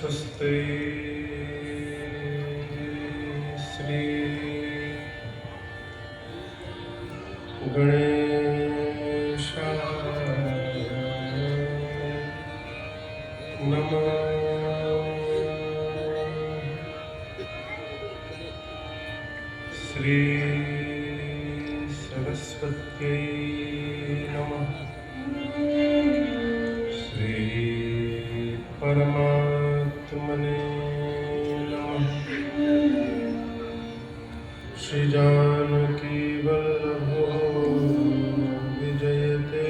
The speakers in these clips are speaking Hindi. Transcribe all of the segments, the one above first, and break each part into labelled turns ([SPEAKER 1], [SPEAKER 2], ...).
[SPEAKER 1] स्वस्ति श्री गणेशाय नमः। श्री सरस्वत्यै नमः। श्री परमात्मने नमः। श्री जानकी वल्लभो विजयते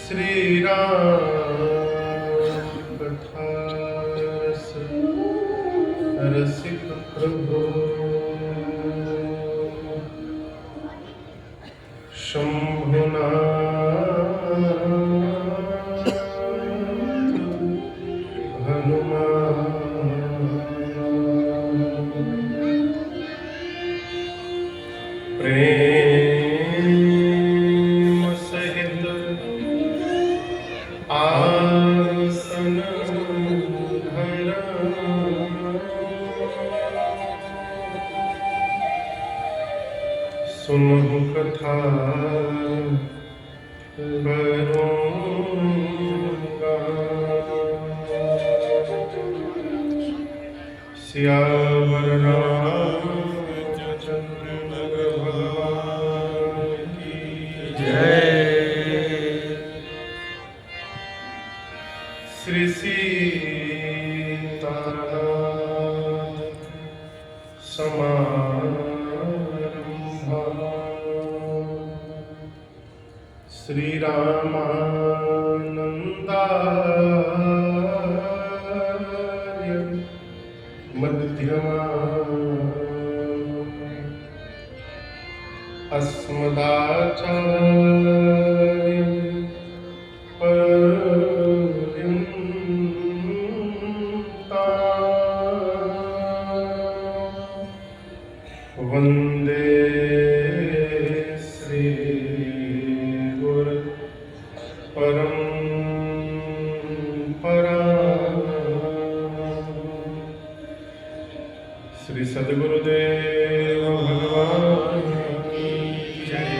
[SPEAKER 1] श्री राम कथा रसिक प्रभो शंभुनाथ हनुमान प्रेम सहित आसन धरा सुनहु कथा करूँगा। सियावर रामचंद्र भगवान की जय। श्री सीतानाथ समारंभा श्री रामानंदार्य मध्यमा अस्मदाचार्य पर्यन्ता वन्दे श्री गुरु परंपरा। श्री सद्गुरुदेव भगवान की जय।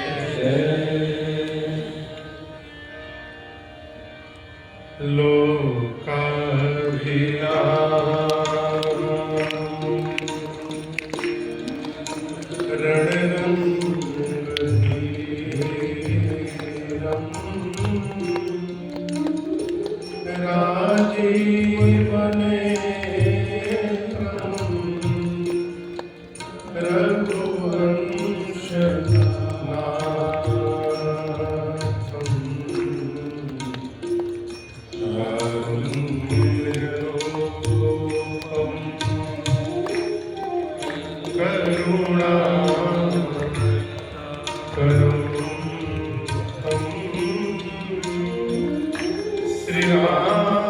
[SPEAKER 1] लोकाभिरामं रणरंगधीरं राजीवनेत्रं रघुवंशनाथं कारुण्यरूपं करुणाकरं तं श्रीराम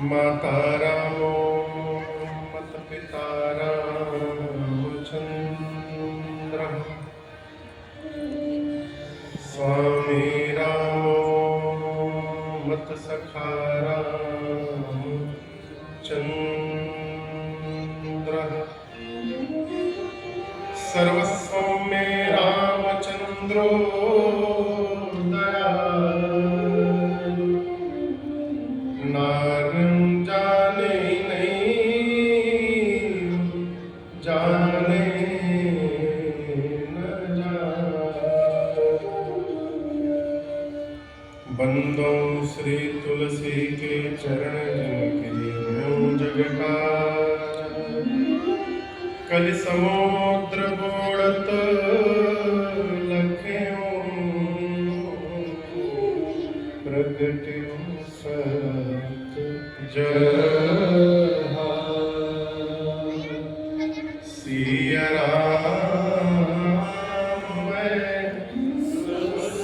[SPEAKER 1] माता रामो मत पिता रामचंद्र स्वामी रामो मत सखा रामचंद्र सर्वस्वं मे रामचंद्रो दयालु नारं जाने नहीं जाने न जाने बंदो श्री तुलसी के चरण जिनके ह्यूं जग का कल समुद्र बोड़त लख्यों प्रगट्यों सत जहाँ सिया राम मैं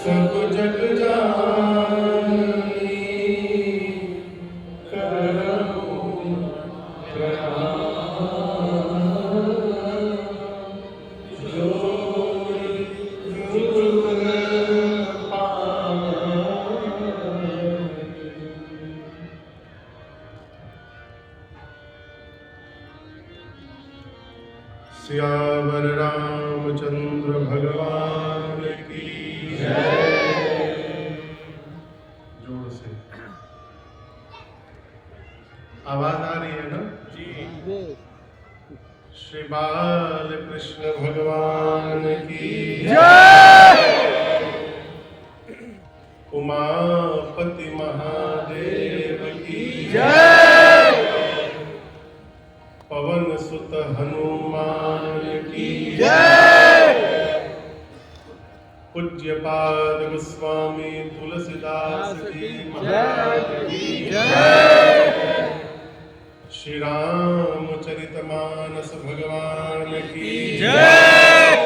[SPEAKER 1] सब जग जानी करूं सियावर रामचंद्र भगवान की जय। जोर से आवाज आ रही है ना जी। श्री बाल कृष्ण भगवान की जय। उमापति महादेव की जय। पवन सुत हनुमान की जय। पूज्यपाद गोस्वामी तुलसीदास की महाराज की जय। श्री रामचरितमानस भगवान की जय।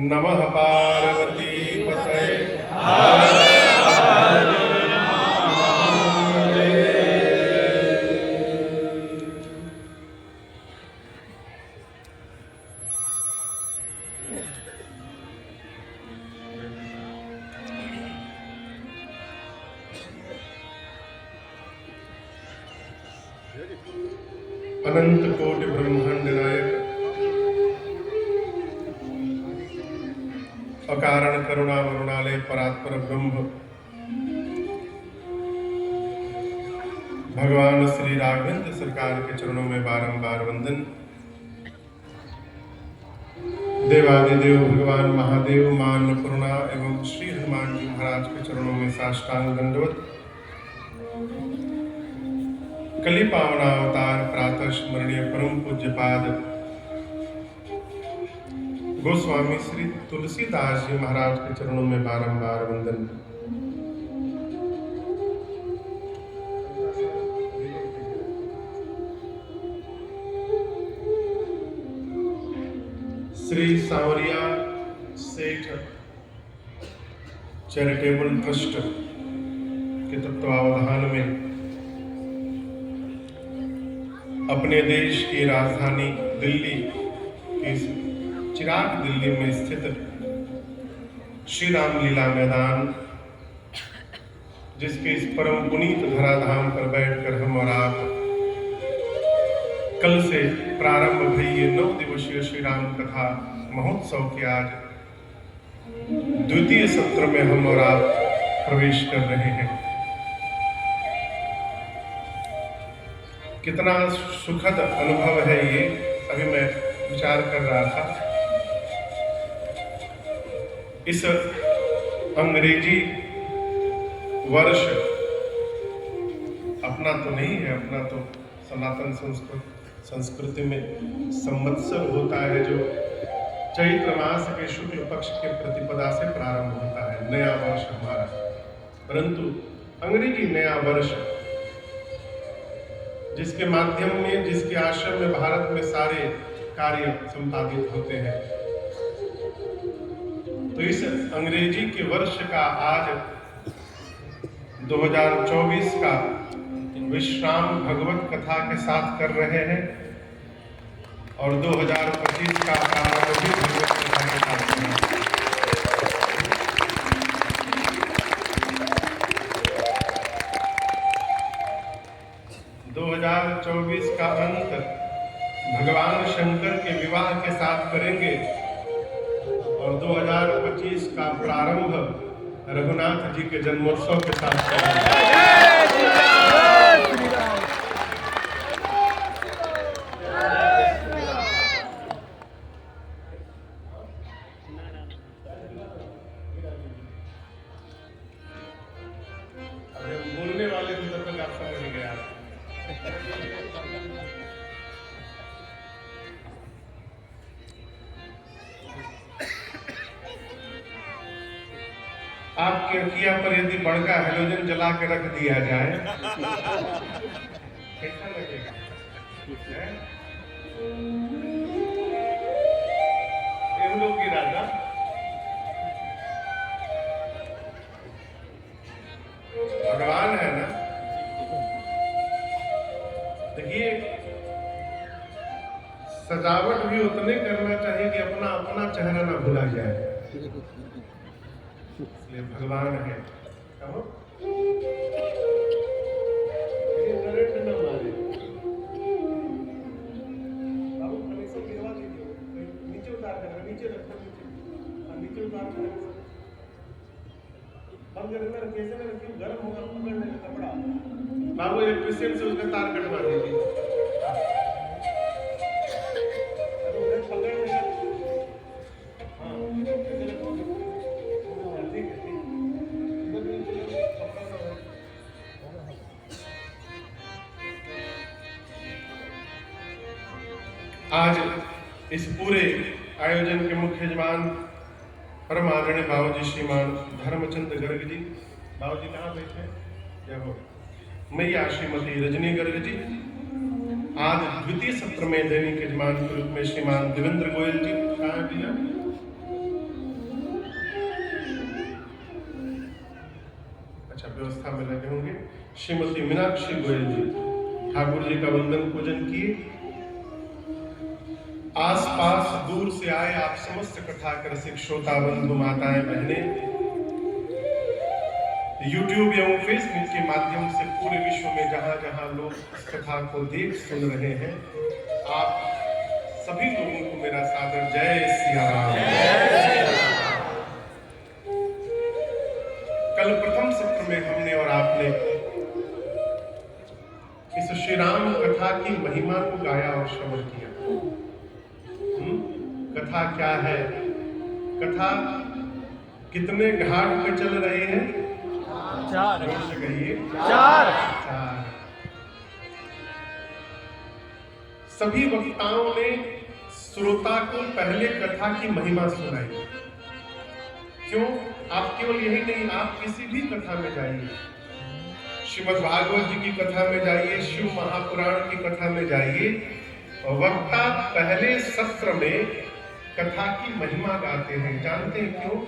[SPEAKER 1] नमः पार्वती पतये अनंत कोटि ब्रह्मांड नायक अकारण करुणा वरुणालय परात्पर ब्रह्म भगवान श्री राघवेंद्र सरकार के चरणों में बारंबार वंदन। देवादिदेव भगवान महादेव मां अन्नपूर्णा एवं श्री हनुमान जी महाराज के चरणों में साष्टांग दंडवत। कली पावना अवतार प्रातः स्मरणीय परम पूज्यपाद गोस्वामी श्री तुलसीदास जी महाराज के चरणों में बारंबार वंदन। श्री सांवरिया सेठ चैरिटेबल ट्रस्ट के तत्वावधान में अपने देश की राजधानी दिल्ली की चिराग दिल्ली में स्थित श्री रामलीला मैदान, जिसके इस परम पुनीत धराधाम पर बैठकर हम और आप कल से प्रारंभ भई ये 9 दिवसीय श्री राम कथा महोत्सव के आज द्वितीय सत्र में हम और आप प्रवेश कर रहे हैं। कितना सुखद अनुभव है ये, अभी मैं विचार कर रहा था। इस अंग्रेजी वर्ष अपना तो नहीं है, अपना तो सनातन संस्कृति में संवत्सर होता है, जो चैत्र मास के शुक्ल पक्ष के प्रतिपदा से प्रारंभ होता है, नया वर्ष हमारा। परंतु अंग्रेजी नया वर्ष, जिसके माध्यम में, जिसके आश्रम में भारत में सारे कार्य संपादित होते हैं, तो इस अंग्रेजी के वर्ष का आज 2024 का विश्राम भगवत कथा के साथ कर रहे हैं और 2025 का प्रारंभ भी भगवत कथा के साथ कर रहे हैं। का अंत भगवान शंकर के विवाह के साथ करेंगे और 2025 का प्रारंभ रघुनाथ जी के जन्मोत्सव के साथ करेंगे। बोलने वाले भी तब तक आप समझ नहीं गया। आपके अखिया पर यदि बड़का हेलोजन जला के रख दिया जाए कैसा लगेगा? हम लोग की राजा भगवान है ना। देखिए, सजावट भी उतने करना चाहिए कि अपना अपना चेहरा ना भुला जाए, इसलिए भगवान है। कहो करंट न मारे बाबू, कनेक्शन गिरवा दीजिए, नीचे उतार देना, नीचे रखना, नीचे उतार देना, बंद करना, कैसे में रखिए, गर्म होगा, पकड़ लेगा कपड़ा। बाबू इलेक्ट्रिशियन से उसका तार कटवा दीजिए। आज इस पूरे आयोजन के मुख्य यजमान परम आदरणीय बाबूजी श्रीमान धर्मचंद गर्ग जी। बाबूजी कहाँ बैठे? जय हो। मैया श्रीमती रजनी गर्ग जी। आज द्वितीय सत्र में दैनिक यजमान के रूप में श्रीमान देवेंद्र गोयल जी। कहाँ है भैया? अच्छा, व्यवस्था में लगे होंगे। श्रीमती मीनाक्षी गोयल जी ठाकुर जी का वंदन पूजन किए। आसपास दूर से आए आप समस्त कथा के रसिक श्रोता बंधु माताएं बहनें, YouTube एवं फेसबुक के माध्यम से पूरे विश्व में जहां जहां लोग इस कथा को देख सुन रहे हैं, आप सभी लोगों को मेरा सादर जय सिया राम। कल प्रथम सत्र में हमने और आपने इस श्री राम कथा की महिमा को गाया और श्रवण किया। कथा क्या है? कथा कितने घाट पे चल रहे हैं?
[SPEAKER 2] 4
[SPEAKER 1] कहिए
[SPEAKER 2] 4।
[SPEAKER 1] सभी वक्ताओं ने श्रोता को पहले कथा की महिमा सुनाई। क्यों? आप केवल यही नहीं, आप किसी भी कथा में जाइए, श्रीमद् भागवत जी की कथा में जाइए, शिव महापुराण की कथा में जाइए, वक्ता पहले सत्र में कथा की महिमा गाते हैं। जानते हैं क्यों?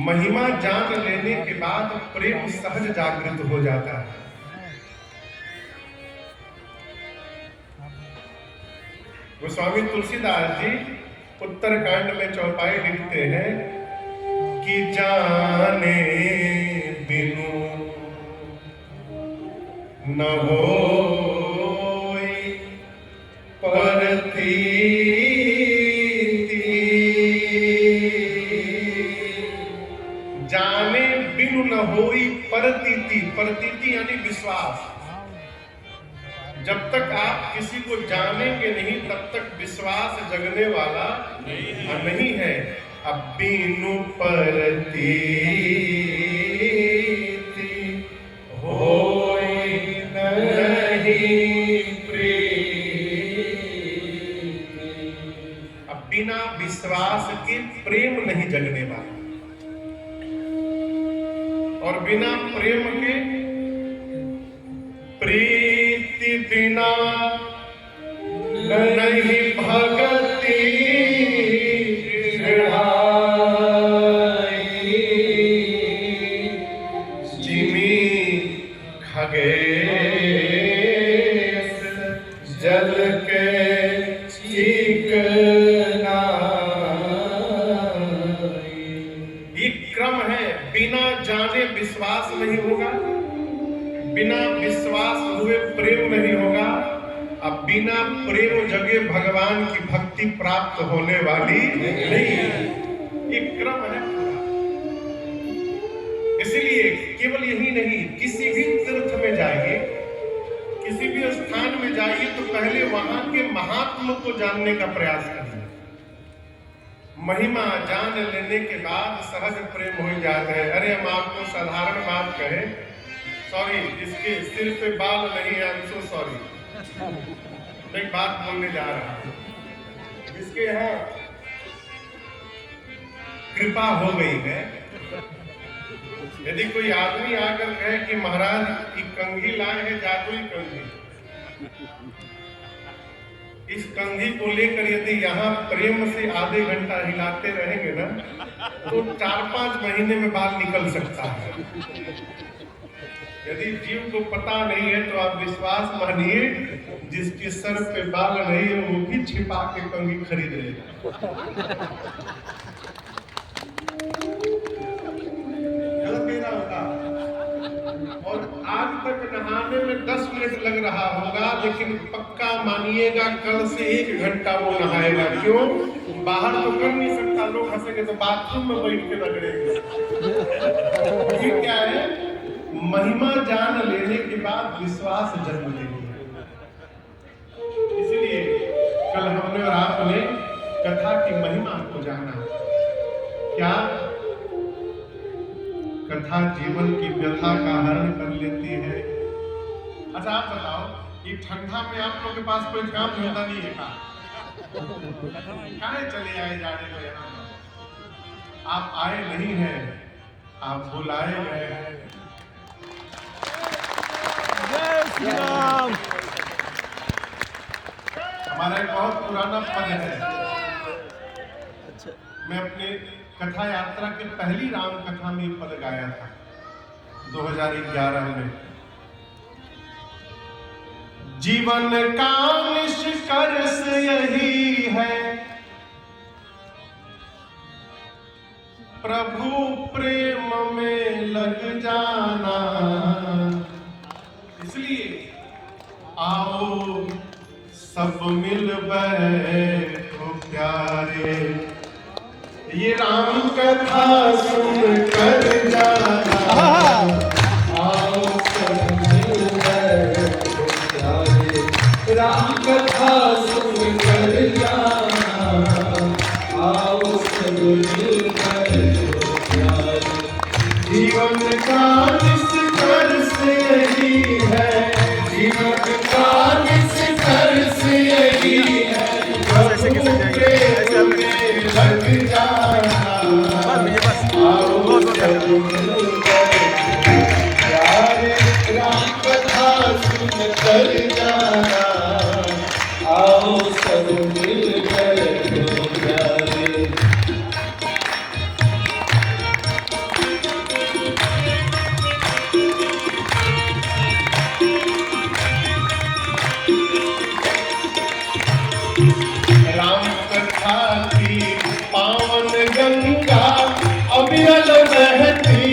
[SPEAKER 1] महिमा जान लेने के बाद प्रेम सहज जागृत हो जाता है। गोस्वामी तुलसीदास जी उत्तरकांड में चौपाई लिखते हैं कि जाने बिनु न होई परती, जाने बिनु न होई परतीति। परतीति यानी विश्वास। जब तक आप किसी को जानेंगे नहीं तब तक विश्वास जगने वाला नहीं है। अब बिनु परतीति होई नहीं प्रेम। अब बिना विश्वास के प्रेम नहीं जगने वाला, और बिना प्रेम के प्रीति बिना नहीं भगति जिमी खगेश जल के चिकना। ये क्रम है। बिना जाने विश्वास नहीं होगा, बिना विश्वास हुए प्रेम नहीं होगा, अब बिना प्रेम जगे भगवान की भक्ति प्राप्त होने वाली नहीं। एक क्रम है पूरा। इसलिए केवल यही नहीं, किसी भी तीर्थ में जाइए, किसी भी स्थान में जाइए तो पहले वहां के महात्मा को जानने का प्रयास करिए। महिमा जान लेने के बाद सहज प्रेम हो जाता है। अरे हम आपको साधारण बात कहें, सॉरी, इसके सिर पे बाल नहीं है, आई एम सो सॉरी, मैं एक बात बोलने जा रहा हूं। जिसके यहाँ कृपा हो गई है, यदि कोई आदमी आकर कहे कि महाराज की कंघी लाए है, जादुई कंघी, इस कंघी को लेकर यदि यहाँ प्रेम से आधे घंटा हिलाते रहेंगे ना तो 4-5 महीने में बाल निकल सकता है। यदि जीव को पता नहीं है तो आप विश्वास मानिए, जिसके सर पे बाल नहीं है वो भी छिपा के कंघी खरीद लेगा। गलत कह रहा होगा। और आज तक नहाने में 10 मिनट लग रहा होगा, लेकिन पक्का मानिएगा कल से 1 घंटा वो नहाएगा। क्यों? बाहर तो कर नहीं सकता, लोग हंसेंगे तो बाथरूम में बैठ के रगड़ेंगे। ये क्या है? महिमा जान लेने के बाद विश्वास जन्म लेगी। इसलिए कल हमने और आपने कथा की महिमा को जाना। क्या? कथा जीवन की व्यथा का हरण कर लेती है। अच्छा आप बताओ, ये ठंडा में आप लोग के पास कोई काम धंधा नहीं है का? काहे चले आए जाने में? यहाँ आप आए नहीं हैं, आप बुलाए गए हैं।
[SPEAKER 2] जय श्री राम।
[SPEAKER 1] हमारा एक बहुत पुराना पद है। मैं अपने कथा यात्रा के पहली राम कथा में पद गाया था 2011 में। जीवन का निष्कर्ष यही है, प्रभु प्रेम में लग जाना। इसलिए आओ सब मिल बैठो प्यारे, ये राम कथा सुन कर जाना, आओ सब मिल बैठो प्यारे, राम कथा सुन कर जाना, आओ सब मिल बैठो प्यारे। जीवन का निष्कर्ष यही है, जीवन का निष्कर्ष यही है, प्रभु प्रेम में लग जाना, आओ सब मिल बैठो प्यारे, राम कथा सुन कर जाना, आओ सब मिल बैठो प्यारे। राम कथा की पावन गंगा अविरल बहती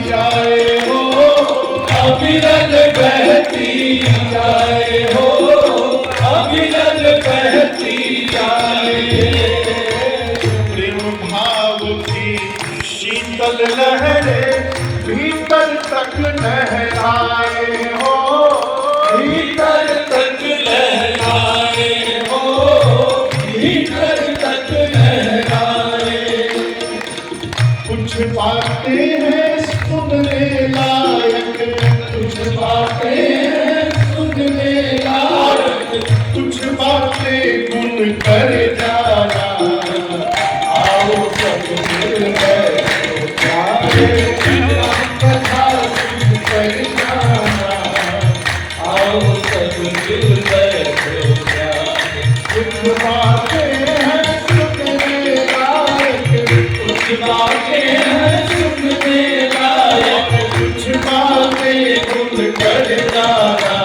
[SPEAKER 1] जाए हो, अविरल बहती जाए हो, अविरल बहती जाए। प्रेम भाव की शीतल लहरें भीतर तक लहराए हो, भीतर तक लहराए हो, भीतर तक लहराए। कुछ बातें हैं सुनने लायक, कुछ बातें हैं सुनने लायक, कुछ बातें गुन कर जाना, आओ सब मिल बैठो प्यारे, राम कथा सुन कर जाना, आओ सब मिल बैठो प्यारे। कुछ बातें हैं सुनने लायक, कुछ बातें हैं सुनने लायक, कुछ बातें गुन कर जाना,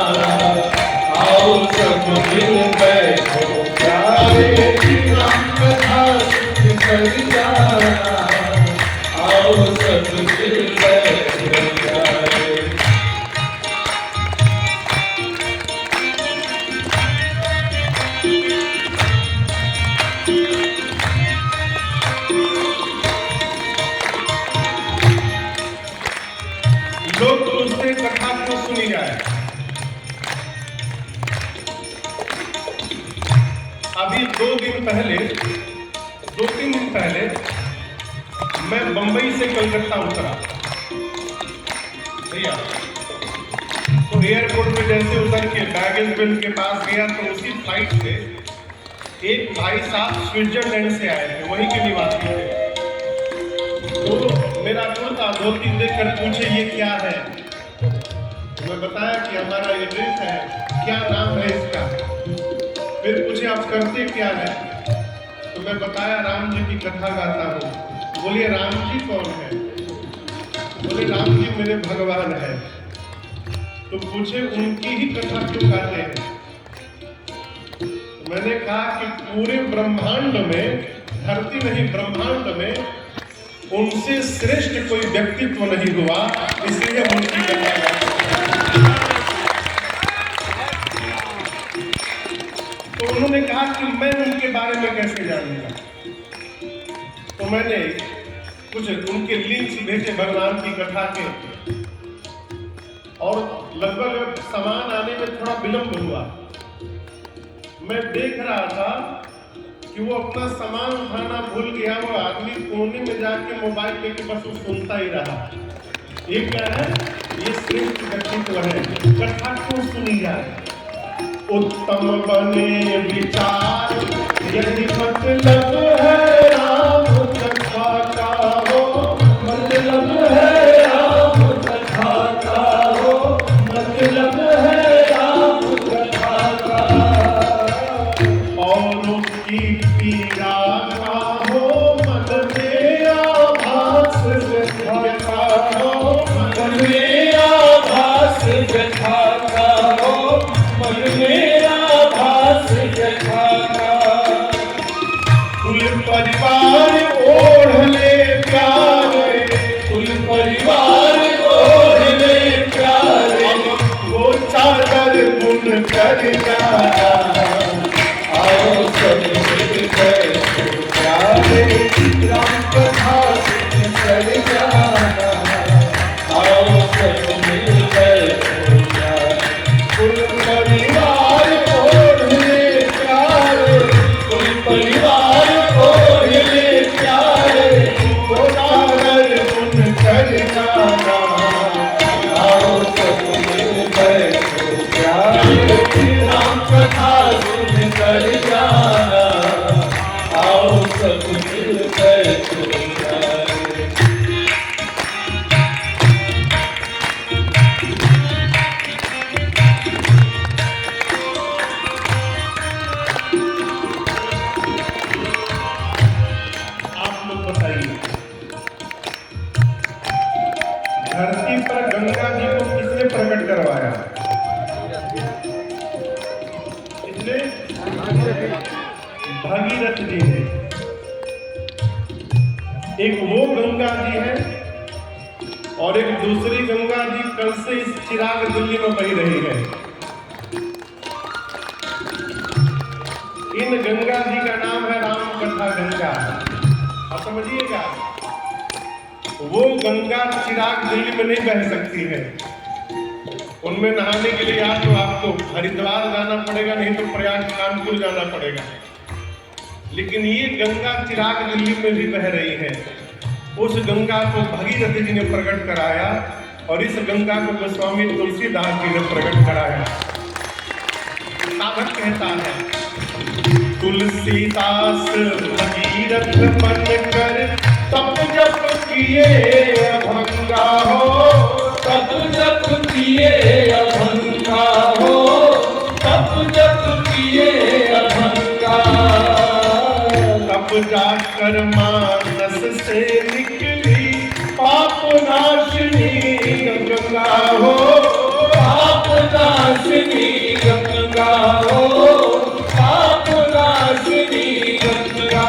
[SPEAKER 1] आओ सब मिल बैठो प्यारे, राम कथा सुन कर जाना, आओ सब मिल बैठो प्यारे। लोग पूछते कथा क्यों सुनी जाए। अभी 2-3 दिन पहले मैं बंबई से कलकत्ता उतरा भैया, तो एयरपोर्ट पे जैसे उतर के बैगेज बिल के पास गया तो उसी फ्लाइट से एक भाई साहब स्विट्जरलैंड से आए थे, वहीं के निवासी थे। तो मेरा दोस्त धोती देखकर पूछे ये क्या है, तो मैं बताया कि हमारा ये ड्रेस है, क्या नाम है इसका। फिर पूछे आप करते क्या है, तो मैं बताया राम जी की कथा गाता हूँ। बोलिए राम जी कौन है, बोले राम जी मेरे भगवान है। तो पूछे उनकी ही कथा क्यों गाते हैं। तो मैंने कहा कि पूरे ब्रह्मांड में, धरती नहीं ब्रह्मांड में उनसे श्रेष्ठ कोई व्यक्तित्व नहीं हुआ, इसलिए उनकी कथा गाते हैं। तो उन्होंने कहा कि मैं उनके बारे में कैसे जानूंगा। तो मैंने कुछ उनके लिंक्स भेजे भगवान की कथा के, और लगभग सामान आने में थोड़ा विलंब हुआ। मैं देख रहा था कि वो अपना सामान उठाना भूल गया, वो आदमी कोने में जाके मोबाइल लेके बस वो सुनता ही रहा। ये क्या है, ये श्रेष्ठ व्यक्तित्व है। कथा क्यों सुनी जाए, उत्तम बने विचार, यही मतलब है राम कथा का हो, मतलब है राम कथा का हो, मतलब है राम कथा का। और उसकी पीड़ा का हो मन में आभास व्यथा हो, मन में आभास व्यथा का हो, मन में आभास व्यथा का। कुल परिवार ओढ़ ले प्यारे, कुल परिवार ओढ़ ले प्यारे, वो चादर बुन कर जाना,
[SPEAKER 3] सब मिलकर तो प्यारे।
[SPEAKER 1] आप लोग बताइए, धरती पर गंगा जी को किसने प्रकट करवाया? किसने? भागीरथ जी ने। एक वो गंगा जी है और एक दूसरी गंगा जी कल से इस चिराग दिल्ली में बह रही है। इन गंगा जी का नाम है राम कथा गंगा। आप समझिएगा, वो गंगा चिराग दिल्ली में नहीं बह सकती है। उनमें नहाने के लिए या तो आपको हरिद्वार जाना पड़ेगा, नहीं तो प्रयाग कानपुर जाना पड़ेगा। लेकिन ये गंगा चिराग दिल्ली में भी बह रही है। उस गंगा को भगीरथ जी ने प्रकट कराया और इस गंगा को गोस्वामी तुलसीदास जी ने प्रकट कराया। साधक कहता है, तुलसीदास भगीरथ बन कर तप जप किए अभंगा हो,
[SPEAKER 3] तप जप किए अभंगा हो, तप जप किए अभंगा।
[SPEAKER 1] तब जाकर मानस से निकली पाप नाशनी गंगा हो,
[SPEAKER 3] पाप नाशनी गंगा हो, पाप नाशनी गंगा।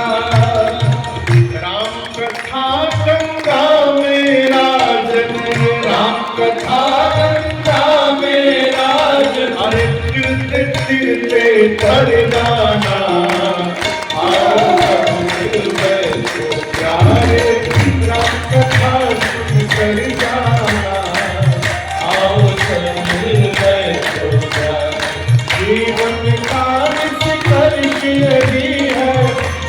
[SPEAKER 1] राम कथा गंगा मेरा जन्म,
[SPEAKER 3] राम कथा गंगा मेरा जन्म।
[SPEAKER 1] अरे तीर्थ तीर्थे तर जाना,
[SPEAKER 3] आओ सब मिल गए तो प्यारे।
[SPEAKER 1] राम कथा सुन कर जाना,
[SPEAKER 3] आओ सब मिल गए तो प्यारे।
[SPEAKER 1] जीवन का निष्कर्ष यही है,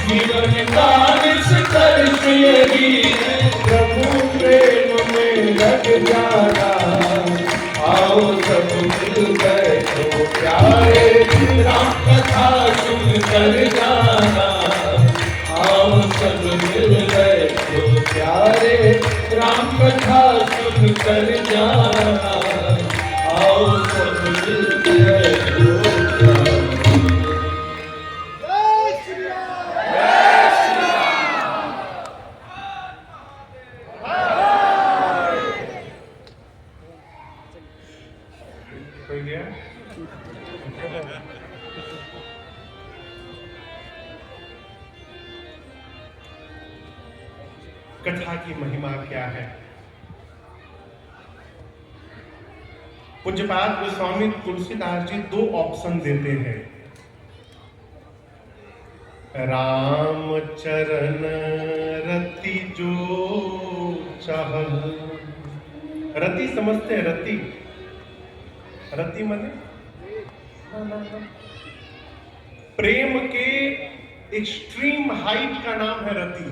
[SPEAKER 3] जीवन का निष्कर्ष यही है,
[SPEAKER 1] प्रभु प्रेम में लग जाना।
[SPEAKER 3] आओ सब मिल गए तो प्यारे। राम कथा सुन कर जाना, आओ सब मिल गए तो प्यारे। राम कथा सुन कर जाना, आओ सब मिल गए तो प्यारे।
[SPEAKER 1] हो गया? कथा की महिमा क्या है? पूज्यपाद गोस्वामी तुलसीदास जी दो ऑप्शन देते हैं। राम चरण रति जो चाहल। रति समझते हैं? रति, रति माने प्रेम के एक्सट्रीम हाइट का नाम है रति।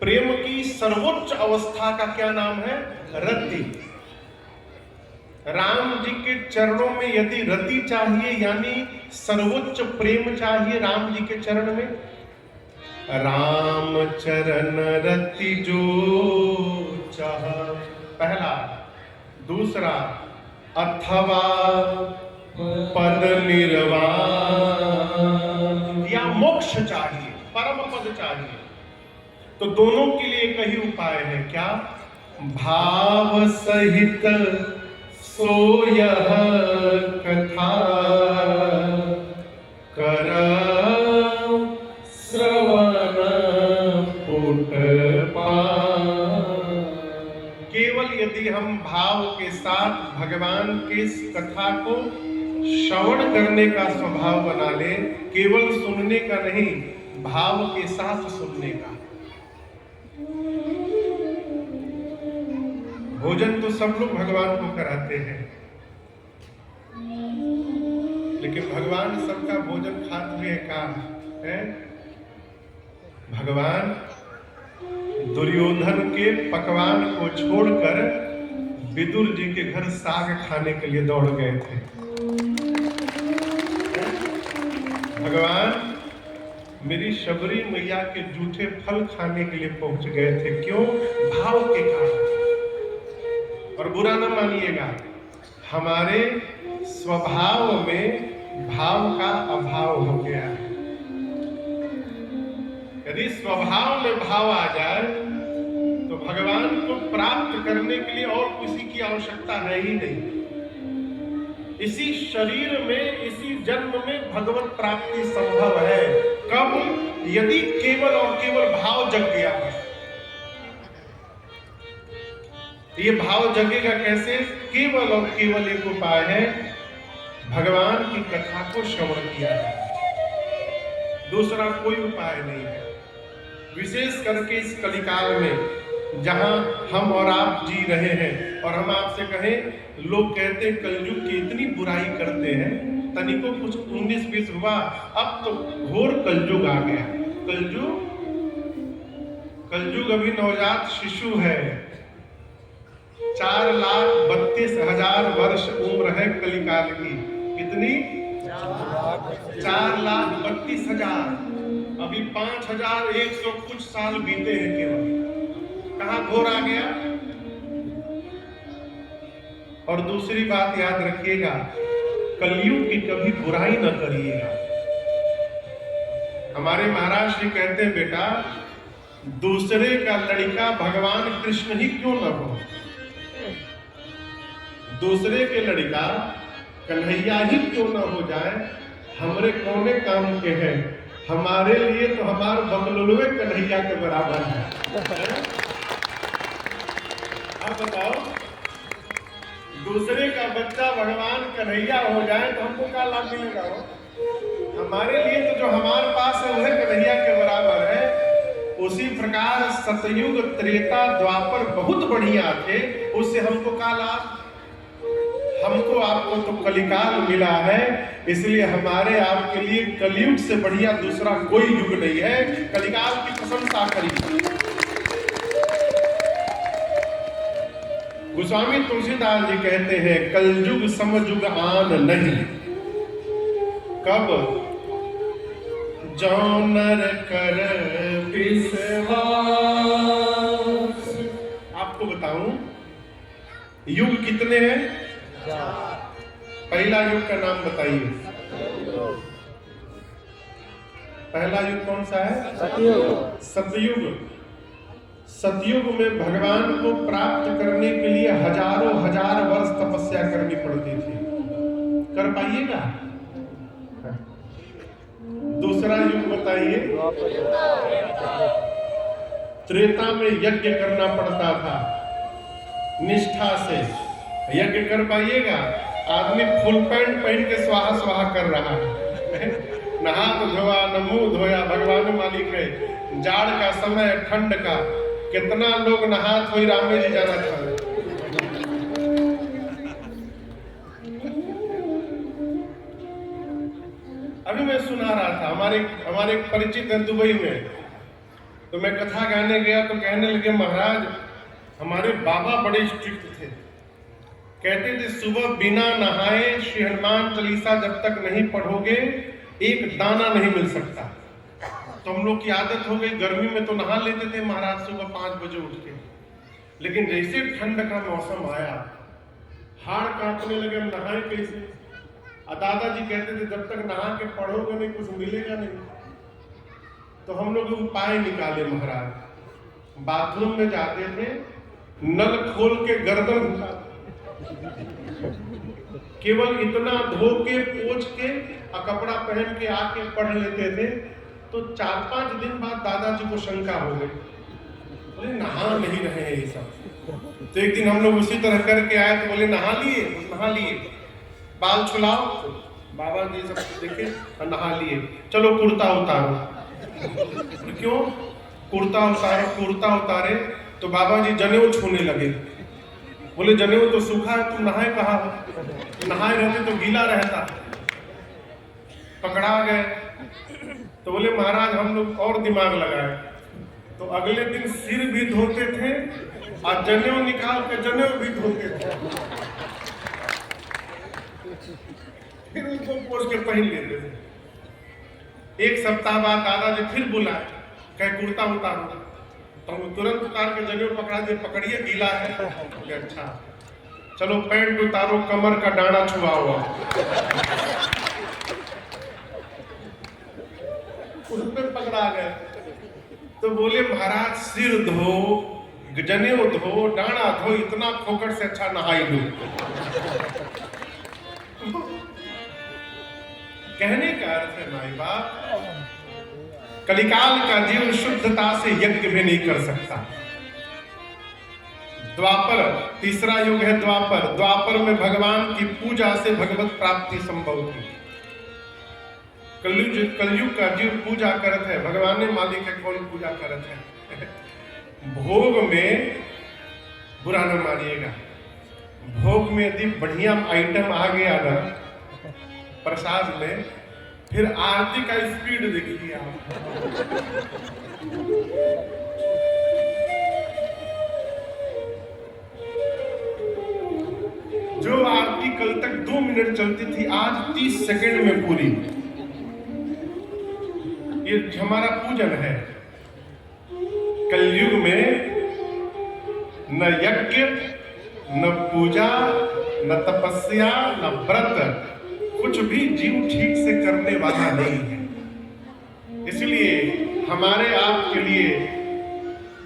[SPEAKER 1] प्रेम की सर्वोच्च अवस्था का क्या नाम है? रति। राम जी के चरणों में यदि रति चाहिए यानी सर्वोच्च प्रेम चाहिए राम जी के चरण में, राम चरण रति जो चाह, पहला। दूसरा, अथवा पद निर्वाण या मोक्ष चाहिए, परम पद चाहिए, तो दोनों के लिए एक ही उपाय है। क्या? भाव सहित सोयह कथा कर श्रवण पुट केवल यदि हम भाव के साथ भगवान की इस कथा को श्रवण करने का स्वभाव बना ले, केवल सुनने का नहीं, भाव के साथ सुनने का। भोजन तो सब लोग भगवान को कराते हैं, लेकिन भगवान सबका भोजन खाते हुए काम है। भगवान दुर्योधन के पकवान को छोड़कर विदुर जी के घर साग खाने के लिए दौड़ गए थे। भगवान मेरी शबरी मैया के जूठे फल खाने के लिए पहुंच गए थे। क्यों? भाव के कारण। और बुरा न मानिएगा, हमारे स्वभाव में भाव का अभाव हो गया है। यदि स्वभाव में भाव आ जाए तो भगवान को प्राप्त करने के लिए और किसी की आवश्यकता है ही नहीं। इसी शरीर में, इसी जन्म में भगवत प्राप्ति संभव है। कब? यदि केवल और केवल भाव जग गया है। ये भाव जगेगा कैसे? केवल और केवल एक उपाय है, भगवान की कथा को श्रवण किया है, दूसरा कोई उपाय नहीं है। विशेष करके इस कलिकाल में जहां हम और आप जी रहे हैं, और हम आपसे कहें, लोग कहते हैं कलयुग की इतनी बुराई करते हैं, तनिको कुछ 19-20 हुआ, अब तो घोर कलयुग आ गया। कलयुग अभी नवजात शिशु है। 4,32,000 वर्ष उम्र है कलिकाल की। कितनी? 4,32,000। अभी 5,100 कुछ साल बीते हैं केवल। कहां घोर आ गया? और दूसरी बात याद रखिएगा, कलयुग की कभी बुराई न करिएगा। हमारे महाराज श्री कहते हैं, बेटा दूसरे का लड़का भगवान कृष्ण ही क्यों न हो, दूसरे के लड़का कन्हैया ही क्यों न हो जाए, हमरे कौने काम के हैं। हमारे लिए तो हमारे बकलोलवे कन्हैया के बराबर है। आप बताओ, दूसरे का बच्चा भगवान कन्हैया हो जाए तो हमको क्या लाभ मिलेगा? हमारे लिए तो जो हमारे पास है वह कन्हैया के बराबर है। उसी प्रकार सतयुग, त्रेता, द्वापर बहुत बढ़िया थे, उससे हमको क्या लाभ? हमको आपको तो कलिकाल मिला है, इसलिए हमारे आपके लिए कलयुग से बढ़िया दूसरा कोई युग नहीं है। कलिकाल की प्रशंसा करिए। गोस्वामी तुलसीदास जी कहते हैं, कलयुग समयुग आन नहीं, कब? जो नर कर विश्वास। आपको बताऊं, युग कितने हैं? पहला युग का नाम बताइए। पहला युग कौन सा है?
[SPEAKER 2] सतयुग।
[SPEAKER 1] सतयुग। सतयुग में भगवान को प्राप्त करने के लिए हजारों हजार वर्ष तपस्या करनी पड़ती थी। कर पाइएगा? दूसरा युग बताइए। त्रेता में यज्ञ करना पड़ता था, निष्ठा से। यज्ञ कर पाइएगा? आदमी फुल पैंट पहन के स्वाहा स्वाहा कर रहा है। नहा तो धोया, न मुंह धोया, भगवान मालिक है। जाड़ का समय, ठंड का, कितना लोग नहा धोई रामे जी जाना था। अभी मैं सुना रहा था, हमारे परिचित हैं दुबई में, तो मैं कथा गाने गया तो कहने लगे, महाराज हमारे बाबा बड़े स्ट्रिक्ट थे। कहते थे सुबह बिना नहाए श्री हनुमान चालीसा जब तक नहीं पढ़ोगे एक दाना नहीं मिल सकता। तो हम लोग की आदत हो गई, गर्मी में तो नहा लेते थे महाराज सुबह 5 बजे उठ के, लेकिन जैसे ठंड का मौसम आया हाड़ कांपने लगे, हम नहाए कैसे? दादाजी कहते थे जब तक नहा के पढ़ोगे नहीं कुछ मिलेगा नहीं। तो हम लोग उपाय निकाले महाराज। बाथरूम में जाते थे, नल खोल के गर्दन घुसाते, केवल इतना धो के पोंछ के और कपड़ा पहन के आके पढ़ लेते थे। तो 4-5 दिन बाद दादाजी को शंका हो गई, बोले नहा नहीं रहे हैं ये सब। तो एक दिन हम लोग उसी तरह करके आए तो बोले नहा लिए? नहा लिए। बाल छुलाओ, बाबा जी सब देखे, नहा लिए। चलो कुर्ता उतारो। क्यों कुर्ता उतारो? कुर्ता उतारे तो बाबा जी जनेऊ छूने लगे। बोले जनेऊ तो सूखा है, तुम नहाए कहा? नहाए रहते तो गीला रहता। पकड़ा गए तो बोले महाराज हम लोग और दिमाग लगाए, तो अगले दिन सिर भी धोते थे और जनेऊ निकाल के जनेऊ भी धोते थे, फिर उसको पोंछ के पहन लेते थे। एक सप्ताह बाद दादाजी फिर बुलाए, कहे कुर्ता उतारो, तो वो तुरंत उतार के जगह पकड़ा दे, पकड़िए गीला है। कहे अच्छा, चलो पैंट उतारो, कमर का डांडा छुआ हुआ। उसमें पकड़ा गए तो बोले महाराज सिर धो, जनेऊ धो, डांडा धो, इतना खोकर से अच्छा नहाई लो। कहने का अर्थ है माई बाप, कलिकाल का जीव शुद्धता से यज्ञ भी नहीं कर सकता। द्वापर, तीसरा युग है द्वापर। द्वापर में भगवान की पूजा से भगवत प्राप्ति संभव थी। कलयुग का जीव पूजा करत है, भगवान ने मालिक है, कौन पूजा करत है। भोग में बुरा न मानिएगा, भोग में यदि बढ़िया आइटम आ गया ना प्रसाद में, फिर आरती का स्पीड देखिए आप। जो आरती कल तक 2 मिनट चलती थी, आज 30 सेकंड में पूरी। ये हमारा पूजन है। कलयुग में न यज्ञ, न पूजा, न तपस्या, न व्रत, कुछ भी जीव ठीक से करने वाला नहीं है। इसलिए हमारे आपके लिए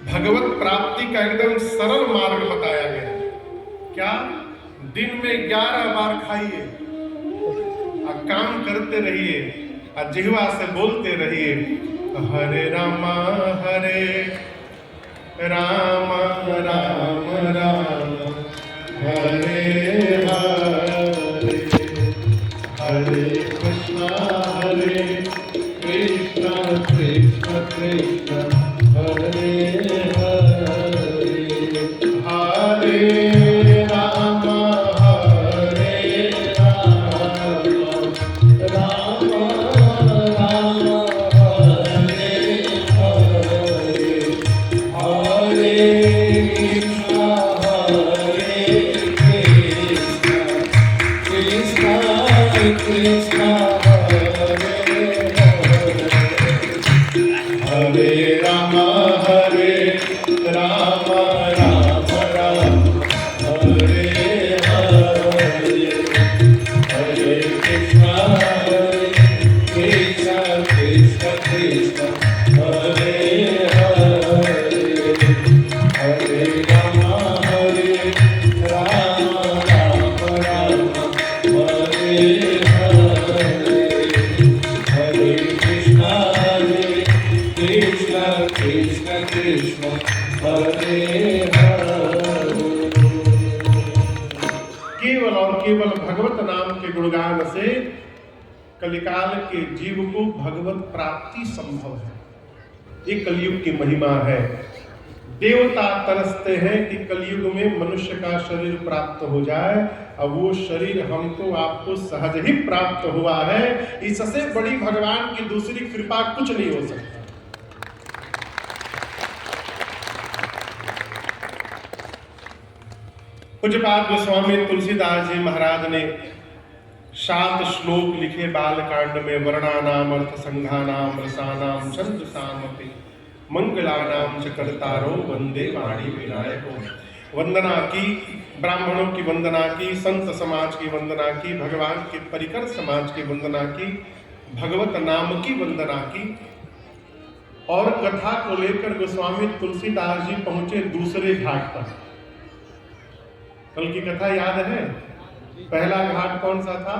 [SPEAKER 1] भगवत प्राप्ति का एकदम सरल मार्ग बताया गया। क्या? दिन में 11 बार खाइए और काम करते रहिए और जिह्वा से बोलते रहिए, हरे रामा हरे रामा राम राम हरे हरे, हरे कृष्णा कृष्णा कृष्ण हरे हरे, हरे राम हरे राम राम राम हरे हरे, हरे कृष्णा कृष्णा हरे राम हरे राम राम राम हरे हरे, हरे कृष्णा कृष्णा कृष्ण हरे हरे, हरे राम हरे राम राम राम हरे हरे, हरे कृष्णा कृष्ण कृष्ण हरे हरे। केवल और केवल भगवत नाम के गुणगान से कलिकाल के जीव को भगवत प्राप्ति संभव है। ये कलयुग की महिमा है। देवता तरसते हैं कि कलयुग में मनुष्य का शरीर प्राप्त हो जाए, और वो शरीर हमको आपको सहज ही प्राप्त हुआ है। इससे बड़ी भगवान की दूसरी कृपा कुछ नहीं हो सकता। पूज्यपाद गोस्वामी तुलसीदास जी महाराज ने 7 श्लोक लिखे बालकांड में। वर्णानाम अर्थ संघानाम रसानाम छंदसामपि मंगलानाम च कर्तारो वंदे वाणी विनायको। वंदना की, ब्राह्मणों की वंदना की, संत समाज की वंदना की, भगवान के परिकर समाज की वंदना की, भगवत नाम की वंदना की। और कथा को लेकर गोस्वामी तुलसीदास जी पहुंचे दूसरे घाट पर। कल की कथा याद है? पहला घाट कौन सा था?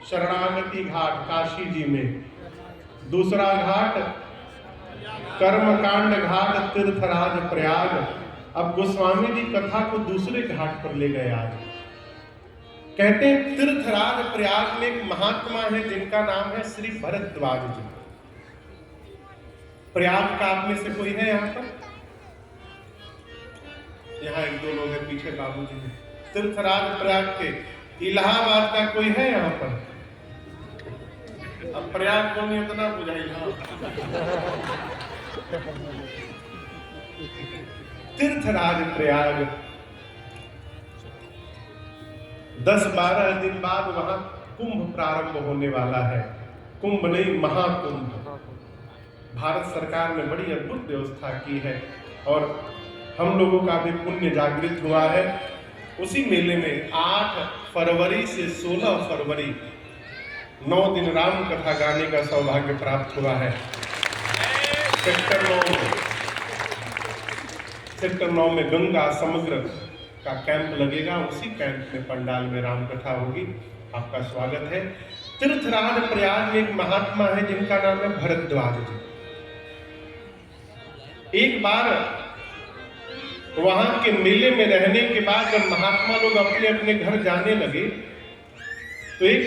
[SPEAKER 1] शरणागति घाट काशी जी में। दूसरा घाट कर्मकांड घाट तीर्थराज प्रयाग। अब गोस्वामी जी कथा को दूसरे घाट पर ले गए। आज कहते हैं तीर्थराज प्रयाग में एक महात्मा है जिनका नाम है श्री भरद्वाज जी। प्रयाग का आप में से कोई है यहाँ पर? यहाँ 1-2 लोग हैं, पीछे बाबूजी हैं। तीर्थराज प्रयाग के। इलाहाबाद का कोई है यहाँ पर? अब प्रयाग को नहीं इतना बुझाइए। तीर्थराज प्रयाग 10-12 दिन बाद वहां कुंभ प्रारंभ होने वाला है। कुंभ नहीं महाकुंभ। भारत सरकार ने बड़ी अद्भुत व्यवस्था की है और हम लोगों का भी पुण्य जागृत हुआ है। उसी मेले में 8 फरवरी से 16 फरवरी 9 दिन राम कथा गाने का सौभाग्य प्राप्त हुआ है। सेक्टर 9 में गंगा समुद्र का कैंप लगेगा। उसी कैंप में पंडाल में राम कथा होगी। आपका स्वागत है। तीर्थराज प्रयाग में एक महात्मा है जिनका नाम है भरद्वाज जी। एक बार वहां के मेले में रहने के बाद जब महात्मा लोग अपने अपने घर जाने लगे तो एक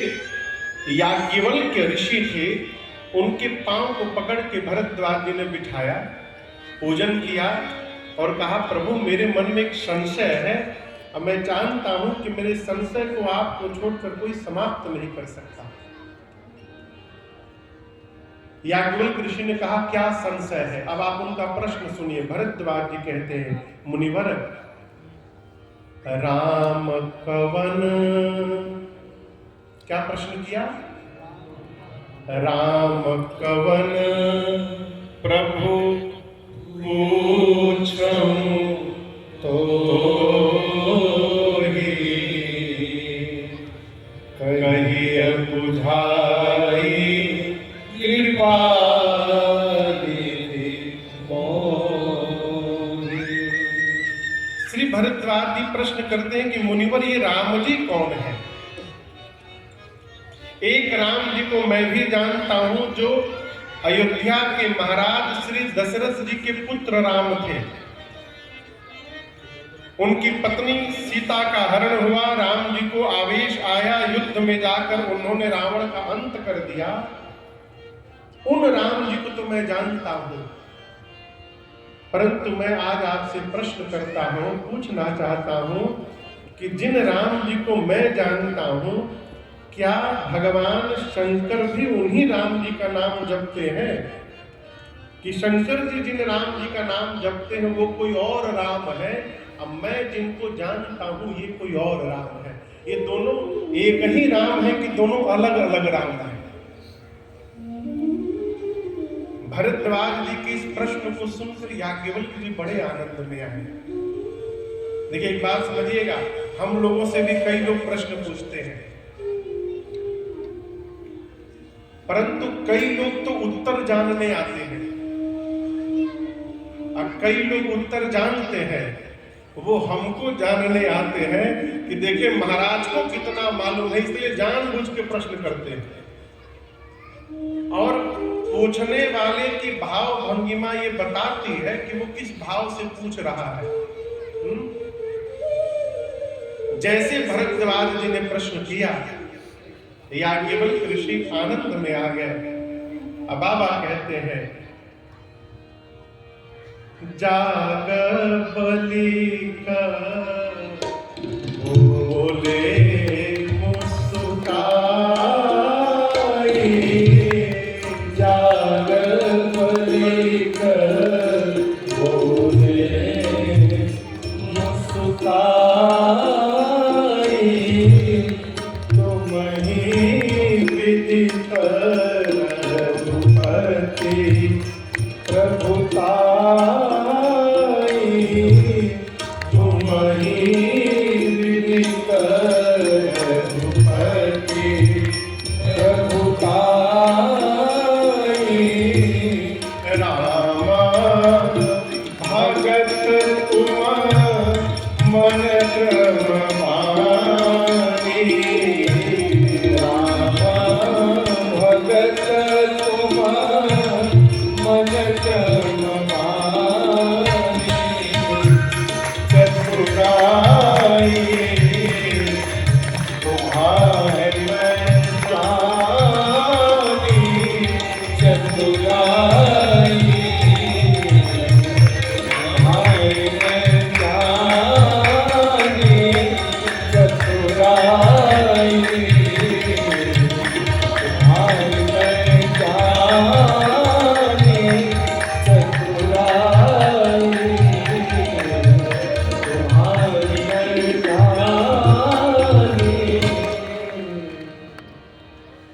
[SPEAKER 1] याज्ञवल्क्य ऋषि थे, उनके पांव को पकड़ के भरद्वाज जी ने बिठाया, पूजन किया और कहा, प्रभु मेरे मन में एक संशय है और मैं जानता हूं कि मेरे संशय को आपको छोड़कर कोई समाप्त नहीं कर सकता। याज्ञवल्क्य ऋषि ने कहा, क्या संशय है? अब आप उनका प्रश्न सुनिए। भरद्वाज जी कहते हैं, मुनिवर राम कवन, क्या प्रश्न किया? राम कवन प्रभु पूछूं तो कहिए बुझाई कृपा श्री भरद्वाज जी प्रश्न करते हैं कि मुनिवर ये राम जी कौन है? एक राम जी को मैं भी जानता हूं जो अयोध्या के महाराज श्री दशरथ जी के पुत्र राम थे। उनकी पत्नी सीता का हरण हुआ, राम जी को आवेश आया, युद्ध में जाकर उन्होंने रावण का अंत कर दिया। उन राम जी को तो मैं जानता हूं, परंतु मैं आज आपसे प्रश्न करता हूं, पूछना चाहता हूं कि जिन राम जी को मैं जानता हूं, क्या भगवान शंकर भी उन्हीं राम जी का नाम जपते हैं? कि शंकर जी जिन राम जी का नाम जपते हैं वो कोई और राम है, अब मैं जिनको जानता हूं ये कोई और राम है? ये दोनों एक ही राम है कि दोनों अलग अलग राम है? भरद्वाज जी के इस प्रश्न को सुनकर याज्ञवल्क्य जी बड़े आनंद में आए। देखिए एक बात समझिएगा, हम लोगों से भी कई लोग प्रश्न पूछते हैं, परंतु कई लोग तो उत्तर जानने आते हैं और कई लोग उत्तर जानते हैं, वो हमको जानने आते हैं कि देखिए महाराज को कितना मालूम है, इसलिए जानबूझ के प्रश्न करते हैं। और पूछने वाले की भाव भंगिमा ये बताती है कि वो किस भाव से पूछ रहा है। जैसे भरद्वाज जी ने प्रश्न किया, याज्ञवल्क्य ऋषि आनंद में आ गए। अब बाबा कहते हैं, जाग बलि का बोले मुस्काई, जाग बलि का बोले मुस्काई, तुम ही विधि रघुपति प्रभुताई, तुम ही विधि रघुपति प्रभुताई, रामा भगत तुम मन क्रम मानी, रामा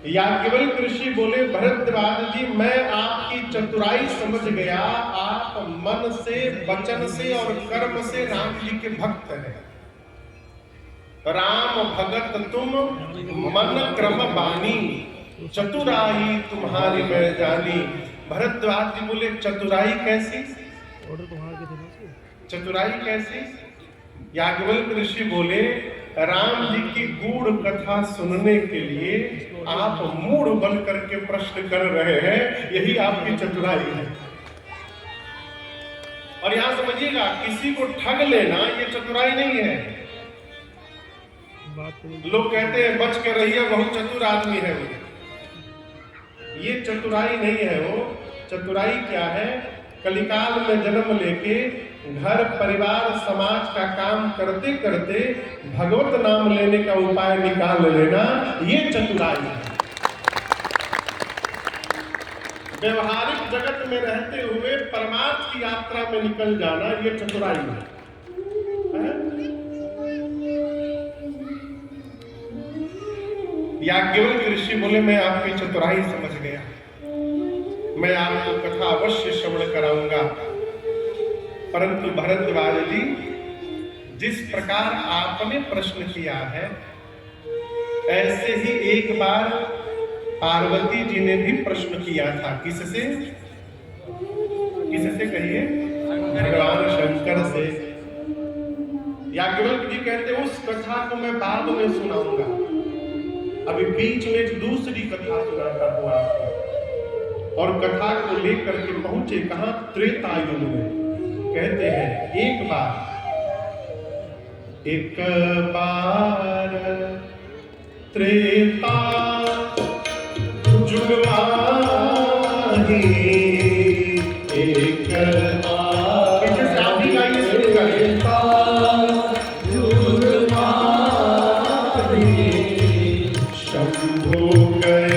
[SPEAKER 1] याज्ञवल्क्य ऋषि बोले, भरद्वाज जी मैं आपकी चतुराई समझ गया, आप मन से, वचन से और कर्म से राम जी के भक्त हैं। राम भगत तुम मन क्रम बानी, चतुराई तुम्हारी मैं जानी। भरद्वाज जी बोले, चतुराई कैसी? चतुराई कैसी? याज्ञवल्क्य ऋषि बोले, राम जी की गूढ़ कथा सुनने के लिए आप मूढ़ बन करके प्रश्न कर रहे हैं, यही आपकी चतुराई है। और यहां समझिएगा, किसी को ठग लेना ये चतुराई नहीं है। लोग कहते हैं बच के रहिए, बहुत चतुर आदमी है वो। ये चतुराई नहीं है। वो चतुराई क्या है? कलिकाल में जन्म लेके घर परिवार समाज का काम करते करते भगवत नाम लेने का उपाय निकाल लेना, ये चतुराई है। व्यवहारिक जगत में रहते हुए परमार्थ की यात्रा में निकल जाना, ये चतुराई है। याज्ञवल्क्य ऋषि बोले, मैं आपकी चतुराई समझ गया, मैं आपको कथा अवश्य श्रवण कराऊंगा। परंतु भरद्वाज जी, जिस प्रकार आपने प्रश्न किया है, ऐसे ही एक बार पार्वती जी ने भी प्रश्न किया था। किससे? किससे कहिए? भगवान शंकर से। याज्ञवल्क्य जी कहते, उस कथा को मैं बाद में सुनाऊंगा, अभी बीच में एक दूसरी कथा सुनाता हूं आपको। और कथा को लेकर के पहुंचे कहां? त्रेता युग में। कहते हैं, एक बार त्रेता जुग माही, एक बार पीछे से आप भी गाइए, शुरू करें। जुग माही, शंभु गए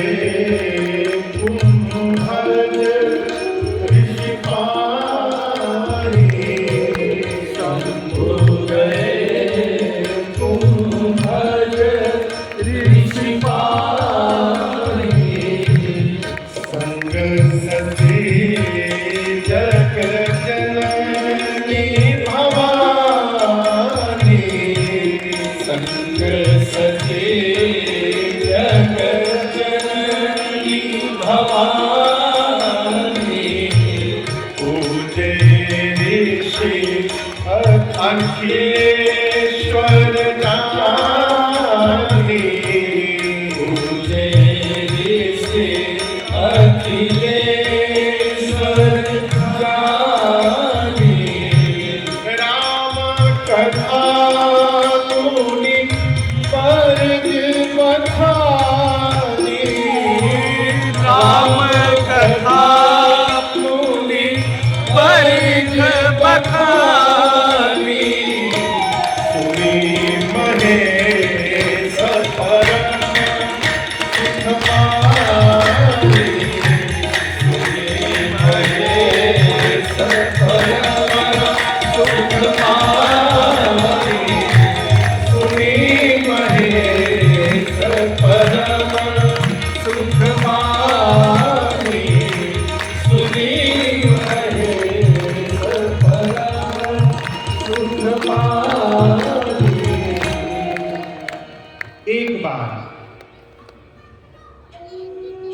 [SPEAKER 1] एक बार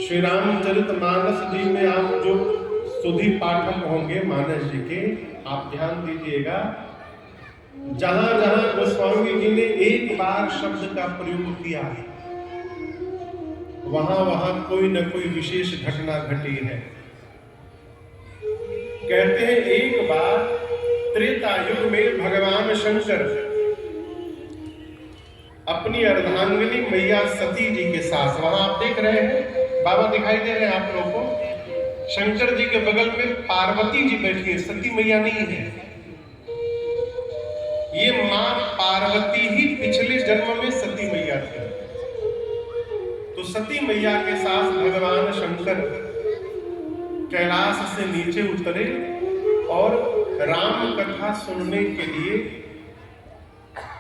[SPEAKER 1] श्री रामचरितमानस जी में आप जो सुधी पाठक होंगे मानस जी के, आप ध्यान दीजिएगा, जहां जहां गोस्वामी जी ने एक बार शब्द का प्रयोग किया है, वहां वहां कोई न कोई विशेष घटना घटी है। कहते हैं एक बार त्रेता युग में भगवान शंकर अपनी अर्धांगिनी मैया सती जी के साथ, वहां आप देख रहे हैं बाबा दिखाई दे रहे हैं आप लोगों को, शंकर जी के बगल में पार्वती जी बैठी है, सती मैया नहीं है। ये मां पार्वती ही पिछले जन्म में सती मैया थी। तो सती मैया के साथ भगवान शंकर कैलाश से नीचे उतरे और राम कथा सुनने के लिए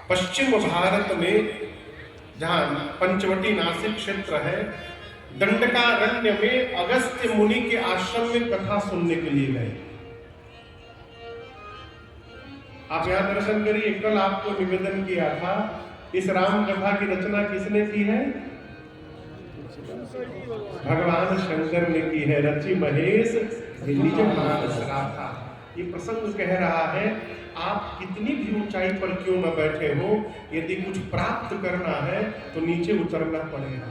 [SPEAKER 1] पश्चिम भारत में, जहां पंचवटी नासिक क्षेत्र है, दंडकारण्य में अगस्त्य मुनि के आश्रम में कथा सुनने के लिए गए। आप यहां दर्शन करिए। कल आपको निवेदन किया था, इस राम कथा की रचना किसने की है? भगवान शंकर ने की है। रचि महेश निज मानस राधा। ये प्रसंग कह रहा है, आप कितनी भी ऊंचाई पर क्यों न बैठे हो, यदि कुछ प्राप्त करना है तो नीचे उतरना पड़ेगा।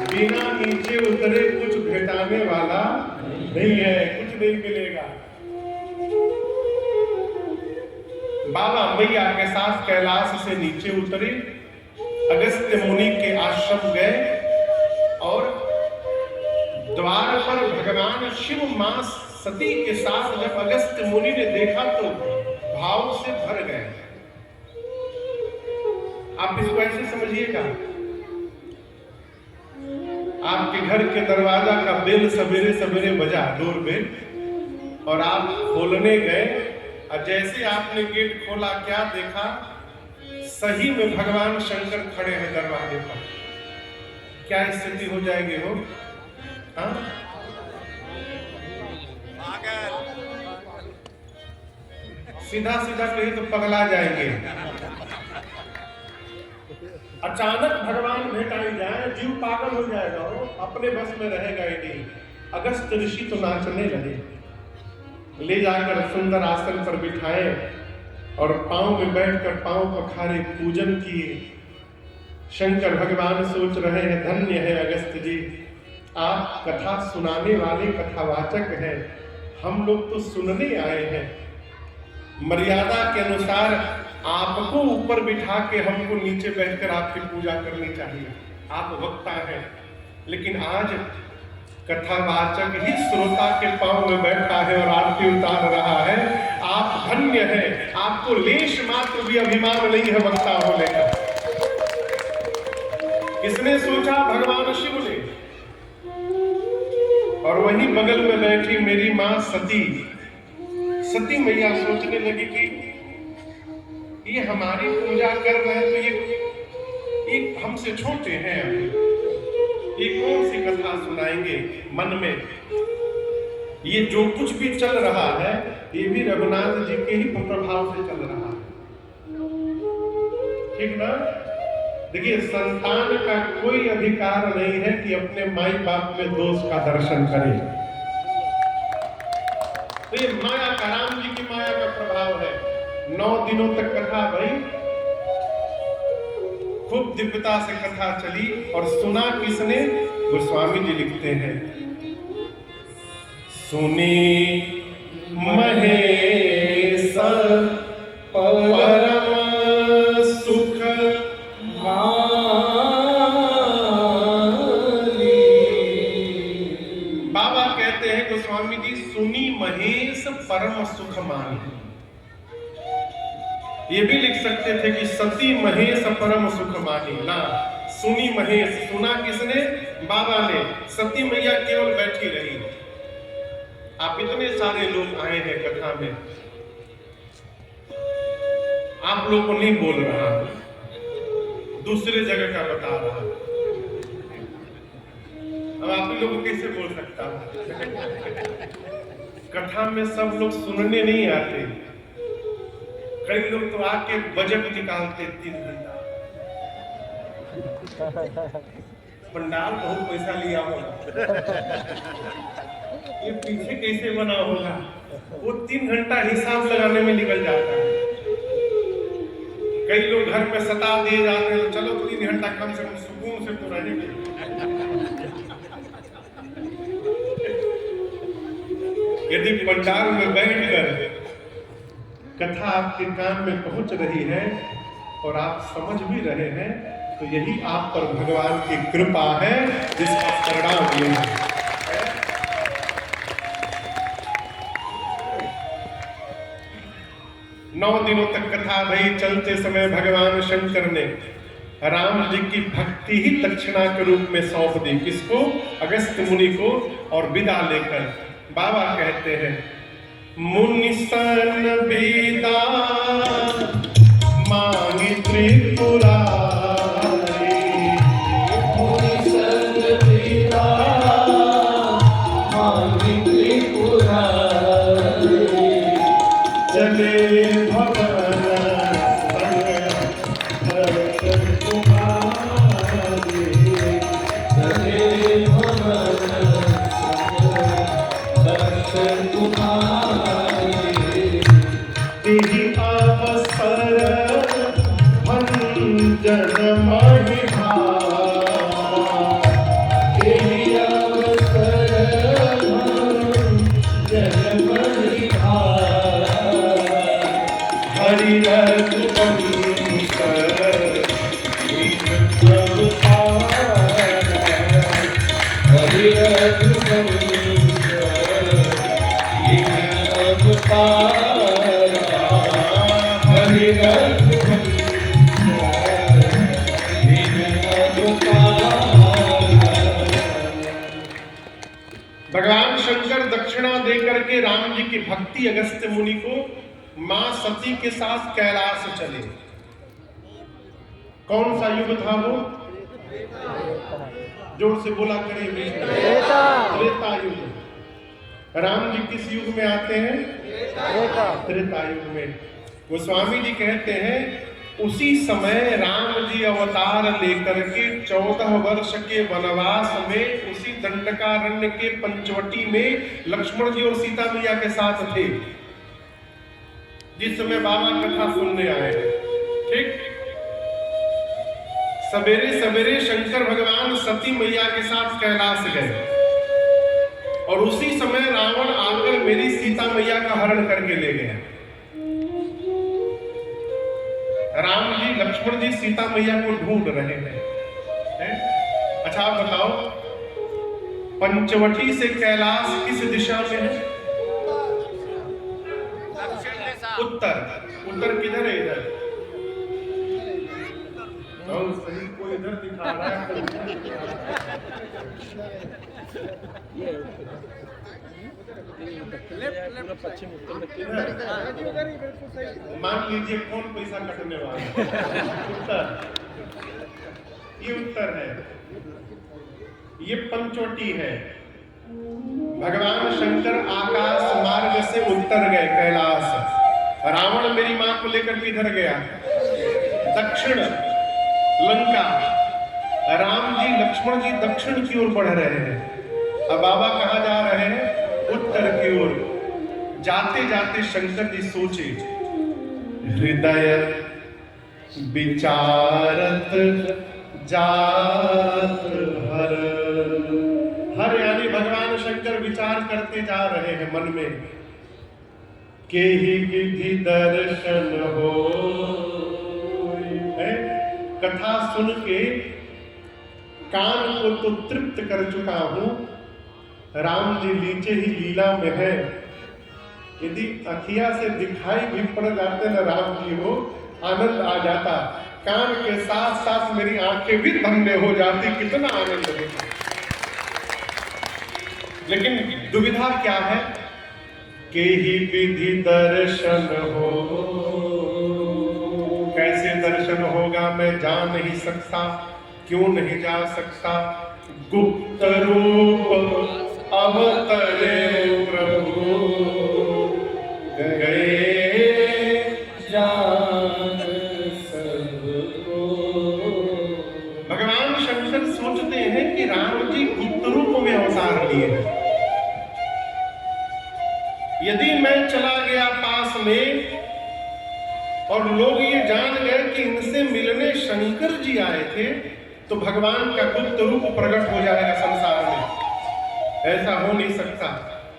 [SPEAKER 1] बिना नीचे उतरे कुछ भेटाने वाला नहीं है, कुछ नहीं मिलेगा। बाबा मैया के साथ कैलाश से नीचे उतरे, अगस्त्य मुनि के आश्रम गए और द्वार पर भगवान शिव मां सती के साथ जब अगस्त्य मुनि ने देखा तो भाव से भर गए। आप इसको ऐसे समझिएगा, आपके घर के दरवाजा का बेल सवेरे सवेरे बजा, डोर बेल, और आप खोलने गए और जैसे आपने गेट खोला क्या देखा? सही में भगवान शंकर खड़े हैं दरवाजे पर। क्या स्थिति हो जाएगी हो? हाँ? सीधा सीधा कहीं तो पगला जाएंगे। अचानक भगवान भेटाई जाए, जीव पागल हो जाएगा, हो अपने बस में रहेगा ही नहीं। अगस्त ऋषि तो नाचने लगे, ले जाकर सुंदर आसन पर बिठाए और पांव में बैठकर पांव पखारे, पूजन किए। शंकर भगवान सोच रहे हैं, धन्य है अगस्त जी, आप कथा सुनाने वाले कथावाचक हैं, हम लोग तो सुनने आए हैं। मर्यादा के अनुसार आपको ऊपर बिठा के हमको नीचे बैठकर आपकी पूजा करनी चाहिए, आप वक्ता हैं। लेकिन आज कथावाचक ही श्रोता के पांव में बैठा है और आरती उतार रहा है। आप धन्य हैं, आपको लेश मात्र भी अभिमान नहीं है वक्ता होने का। किसने सोचा? भगवान शिव ने। और वहीं बगल में बैठी मेरी मां सती मैया सोचने लगी कि ये हमारी पूजा कर रहे हैं तो ये हमसे छोटे हैं, अभी ये कौन सी कथा सुनाएंगे? मन में ये जो कुछ भी चल रहा है ये भी रघुनाथ जी के ही प्रभाव से चल रहा है, ठीक ना? देखिए, संतान का कोई अधिकार नहीं है कि अपने माई बाप में दोष का दर्शन करे। तो ये माया का, राम जी की माया का प्रभाव है। 9 दिनों तक कथा भई, खूब दिव्यता से कथा चली। और सुना किसने? गोस्वामी जी लिखते हैं, सुनी महेश परम सुख बाबा कहते हैं गोस्वामी जी, सुनी महेश परम सुख मानी। ये भी लिख सकते थे कि सती महेश परम सुख मानी ना। सुनी महेश, सुना किसने? बाबा ने। सती मैया केवल बैठी रही। आप इतने सारे लोग आए हैं कथा में, आप लोग को नहीं बोल रहा, दूसरे जगह का बता रहा। अब आप लोगों को कैसे बोल सकता हूं? कथा में सब लोग सुनने नहीं आते, कई लोग तो आके बजट निकालते 3 घंटा। पंडाल बहुत पैसा लिया होगा, ये पीछे कैसे बना होगा, वो 3 घंटा हिसाब लगाने में निकल जाता है। कई लोग घर में सता दिए जाते हैं, तो चलो 3 घंटा कम से कम सुकून से तो रहेंगे। यदि पंडाल में बैठकर कथा आपके कान में पहुंच रही है और आप समझ भी रहे हैं, तो यही आप पर भगवान की कृपा है, जिसका परिणाम ये है। 9 दिनों तक कथा भई। चलते समय भगवान शंकर ने राम जी की भक्ति ही दक्षिणा के रूप में सौंप दी। किसको? अगस्त्य मुनि को। और विदा लेकर बाबा कहते हैं, मुनि सन विदा मांगी त्रिपुरारी, भगवान शंकर दक्षिणा दे करके राम जी की भक्ति अगस्त्य मुनि को मां सती के साथ कैलाश चले। कौन सा युग था वो? जोर से बोला करिए। त्रेता युग। राम जी किस युग में आते हैं? त्रेता युग में। गोस्वामी जी कहते हैं उसी समय राम जी अवतार लेकर के 14 वर्ष के वनवास में उसी दंडकारण्य के पंचवटी में लक्ष्मण जी और सीता मैया के साथ थे, जिस समय बाबा कथा सुनने आए। ठीक, सवेरे सवेरे शंकर भगवान सती मैया के साथ कैलाश गए और उसी समय रावण आकर मेरी सीता मैया का हरण करके ले गया। राम जी लक्ष्मण जी सीता मैया को ढूंढ रहे हैं। अच्छा आप बताओ, पंचवटी से कैलाश किस दिशा में है? उत्तर। उत्तर किधर है? इधर। सही कोई इधर दिखा रहा है।
[SPEAKER 2] पश्चिम उत्तर
[SPEAKER 1] मान लीजिए कौन पैसा कटने वाला है? उत्तर। ये उत्तर है, ये पंचवटी है। भगवान शंकर आकाश मार्ग से उत्तर गए कैलाश। रावण मेरी मां को लेकर किधर गया? दक्षिण, लंका। राम जी लक्ष्मण जी दक्षिण की ओर बढ़ रहे हैं। अब बाबा कहां जा रहे हैं? उत्तर की ओर। जाते जाते शंकर जी सोचे, हृदय विचारत जात हर। हर यानी भगवान शंकर विचार करते जा रहे हैं मन में। के ही विधि दर्शन हो। कथा सुन के कान को तो तृप्त कर चुका हूं, राम जी नीचे ही लीला में है। यदि अखिया से दिखाई भी पड़ जाते न राम जी हो, आनंद आ जाता। कान के साथ साथ मेरी आंखें भी धन्य हो जाती, कितना आनंद होता। लेकिन दुविधा क्या है? के ही विधि दर्शन हो। कैसे दर्शन होगा मैं जा नहीं सकता। क्यों नहीं जा सकता? गुप्त रूप अवतरे प्रभु, गए जान सबको। भगवान शंकर सोचते हैं कि राम जी गुप्त रूप में अवतार लिए हैं। यदि मैं चला गया पास में और लोग ये जान गए कि इनसे मिलने शंकर जी आए थे, तो भगवान का गुप्त रूप प्रकट हो जाएगा संसार में। ऐसा हो नहीं सकता,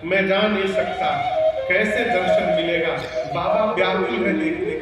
[SPEAKER 1] मैं जा नहीं सकता, कैसे दर्शन मिलेगा? बाबा व्याकुल है देखने